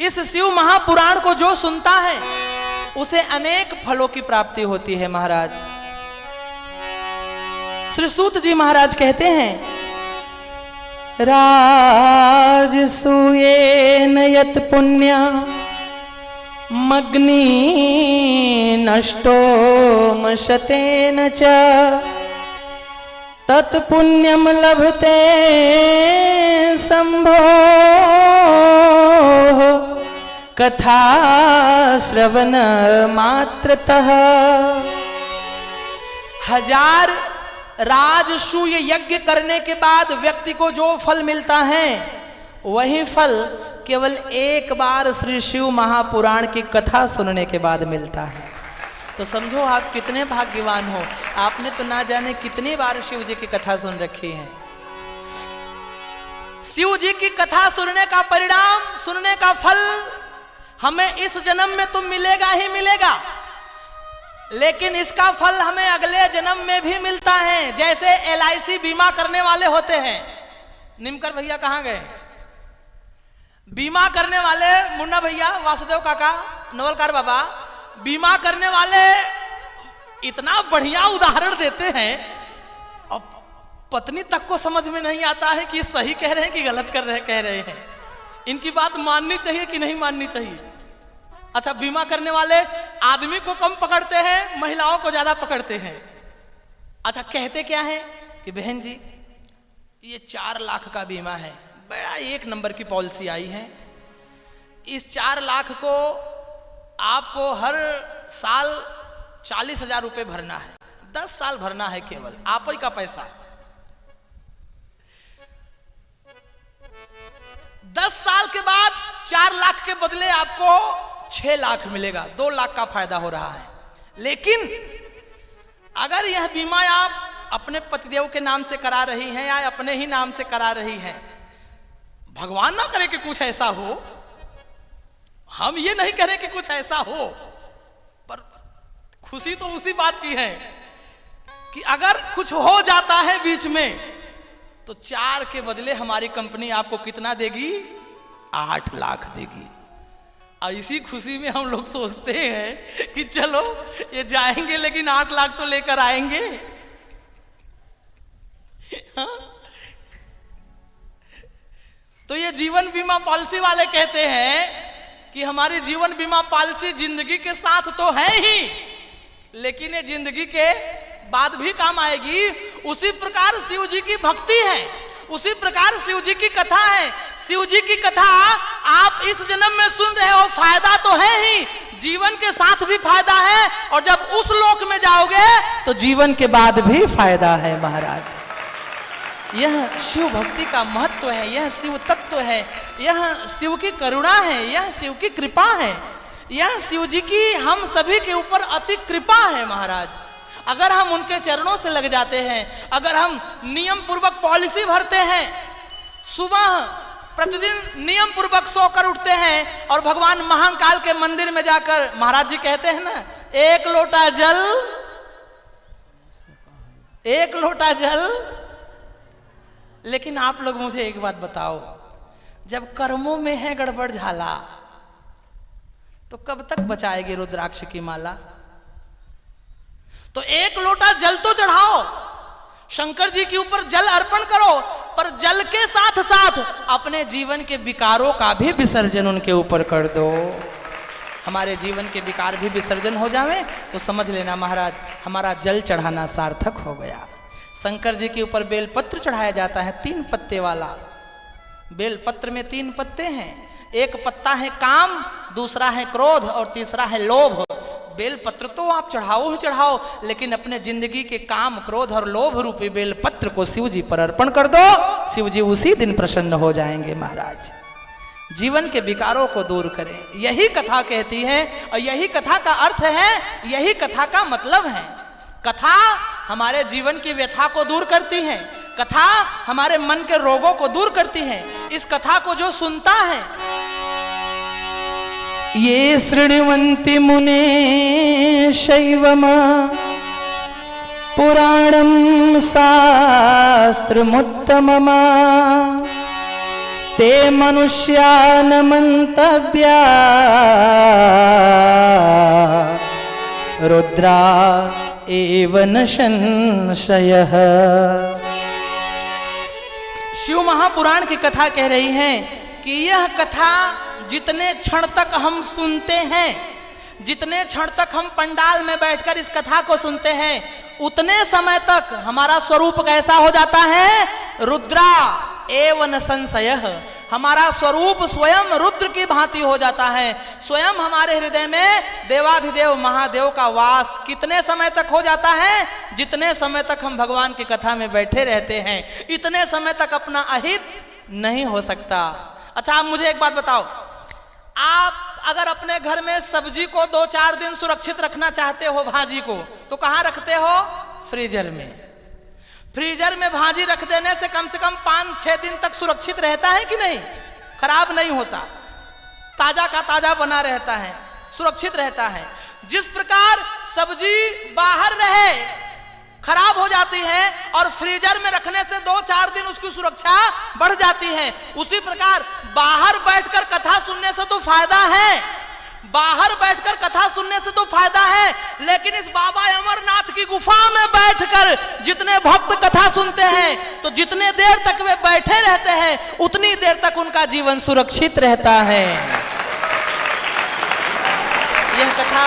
इस शिव महापुराण को जो सुनता है उसे अनेक फलों की प्राप्ति होती है महाराज। श्री सूत जी महाराज कहते हैं, राजसूयेन यत् पुण्य मग्नि नष्टो मशतेन च तत्पुण्यम लभते संभो कथा श्रवण मात्रतः। 1000 राजसूय यज्ञ करने के बाद व्यक्ति को जो फल मिलता है वही फल केवल एक बार श्री शिव महापुराण की कथा सुनने के बाद मिलता है। तो समझो आप कितने भाग्यवान हो, आपने तो ना जाने कितनी बार शिव जी की कथा सुन रखी है। शिव जी की कथा सुनने का परिणाम, सुनने का फल हमें इस जन्म में तो मिलेगा ही मिलेगा, लेकिन इसका फल हमें अगले जन्म में भी मिलता है। जैसे LIC बीमा करने वाले होते हैं। निमकर भैया कहाँ गए? बीमा करने वाले मुन्ना भैया, वासुदेव काका, नवलकार बाबा, बीमा करने वाले इतना बढ़िया उदाहरण देते हैं, अब पत्नी तक को समझ में नहीं आता है कि ये सही कह रहे हैं कि गलत कह रहे हैं। इनकी बात माननी चाहिए कि नहीं माननी चाहिए? अच्छा, बीमा करने वाले आदमी को कम पकड़ते हैं, महिलाओं को ज्यादा पकड़ते हैं। अच्छा, कहते क्या है कि बहन जी ये 4 लाख का बीमा है, बड़ा 1 नंबर की पॉलिसी आई है। इस 4 लाख को आपको हर साल 40,000 रुपए भरना है, 10 साल भरना है, केवल आप ही का पैसा। 10 साल के बाद 4 लाख के बदले आपको 6 लाख मिलेगा, 2 लाख का फायदा हो रहा है। लेकिन अगर यह बीमा आप अपने पतिदेव के नाम से करा रही हैं या अपने ही नाम से करा रही हैं, भगवान ना करे कि कुछ ऐसा हो, हम ये नहीं करें कि कुछ ऐसा हो, पर खुशी तो उसी बात की है कि अगर कुछ हो जाता है बीच में तो 4 के बदले हमारी कंपनी आपको कितना देगी? 8 लाख देगी। इसी खुशी में हम लोग सोचते हैं कि चलो ये जाएंगे लेकिन 8 लाख तो लेकर आएंगे। हाँ? तो ये जीवन बीमा पॉलिसी वाले कहते हैं कि हमारी जीवन बीमा पॉलिसी जिंदगी के साथ तो है ही, लेकिन ये जिंदगी के बाद भी काम आएगी। उसी प्रकार शिव जी की भक्ति है, उसी प्रकार शिव जी की कथा है। शिव जी की कथा आप इस जन्म में सुन रहे हो, फायदा तो है ही, जीवन के साथ भी फायदा है, और जब उस लोक में जाओगे तो जीवन के बाद भी फायदा है महाराज। यह शिव भक्ति का महत्व है, यह शिव तत्व है, यह शिव की करुणा है, यह शिव की कृपा है, यह शिव जी की हम सभी के ऊपर अति कृपा है महाराज। अगर हम उनके चरणों से लग जाते हैं, अगर हम नियम पूर्वक पॉलिसी भरते हैं, सुबह प्रतिदिन नियम पूर्वक सोकर उठते हैं और भगवान महाकाल के मंदिर में जाकर, महाराज जी कहते हैं ना, 1 लोटा जल। लेकिन आप लोग मुझे एक बात बताओ, जब कर्मों में है गड़बड़ झाला तो कब तक बचाएगी रुद्राक्ष की माला? तो 1 लोटा जल तो चढ़ाओ, शंकर जी के ऊपर जल अर्पण करो, पर जल के साथ साथ अपने जीवन के विकारों का भी विसर्जन उनके ऊपर कर दो। हमारे जीवन के विकार भी विसर्जन हो जावे तो समझ लेना महाराज हमारा जल चढ़ाना सार्थक हो गया। शंकर जी के ऊपर बेलपत्र चढ़ाया जाता है, 3 पत्ते वाला। बेलपत्र में 3 पत्ते हैं, एक पत्ता है काम, दूसरा है क्रोध और तीसरा है लोभ। बेलपत्र तो आप चढ़ाओ ही चढ़ाओ, लेकिन अपने जिंदगी के काम, क्रोध और लोभ रूपी बेलपत्र को शिव जी पर अर्पण कर दो, शिव जी उसी दिन प्रसन्न हो जाएंगे महाराज। जीवन के विकारों को दूर करें, यही कथा कहती है और यही कथा का अर्थ है, यही कथा का मतलब है। कथा हमारे जीवन की व्यथा को दूर करती है, कथा हमारे मन के रोगों को दूर करती है। इस कथा को जो सुनता है, ये शृण्वन्ति मुने शैवमा पुराणं शास्त्रमुत्तममा ते मनुष्या न मंतव्या रुद्रा एव न संशयः। शिव महापुराण की कथा कह रही है कि यह कथा जितने क्षण तक हम सुनते हैं, जितने क्षण तक हम पंडाल में बैठकर इस कथा को सुनते हैं, उतने समय तक हमारा स्वरूप कैसा हो जाता है? रुद्रा एव न संशयः। हमारा स्वरूप स्वयं रुद्र की भांति हो जाता है। स्वयं हमारे हृदय में देवाधिदेव महादेव का वास कितने समय तक हो जाता है? जितने समय तक हम भगवान की कथा में बैठे रहते हैं, इतने समय तक अपना अहित नहीं हो सकता। अच्छा, आप मुझे एक बात बताओ, आप अगर अपने घर में सब्जी को 2-4 दिन सुरक्षित रखना चाहते हो, भाजी को, तो कहाँ रखते हो? फ्रीजर में। फ्रीजर में भाजी रख देने से कम 5-6 दिन तक सुरक्षित रहता है कि नहीं? खराब नहीं होता, ताजा का ताजा बना रहता है, सुरक्षित रहता है। जिस प्रकार सब्जी बाहर रहे खराब हो जाती है और फ्रीजर में रखने से 2-4 दिन उसकी सुरक्षा बढ़ जाती है, उसी प्रकार बाहर बैठकर कथा सुनने से तो फायदा है, बाहर बैठकर कथा सुनने से तो फायदा है, लेकिन इस बाबा अमरनाथ की गुफा में बैठकर जितने भक्त कथा सुनते हैं, तो जितने देर तक वे बैठे रहते हैं उतनी देर तक उनका जीवन सुरक्षित रहता है। यह कथा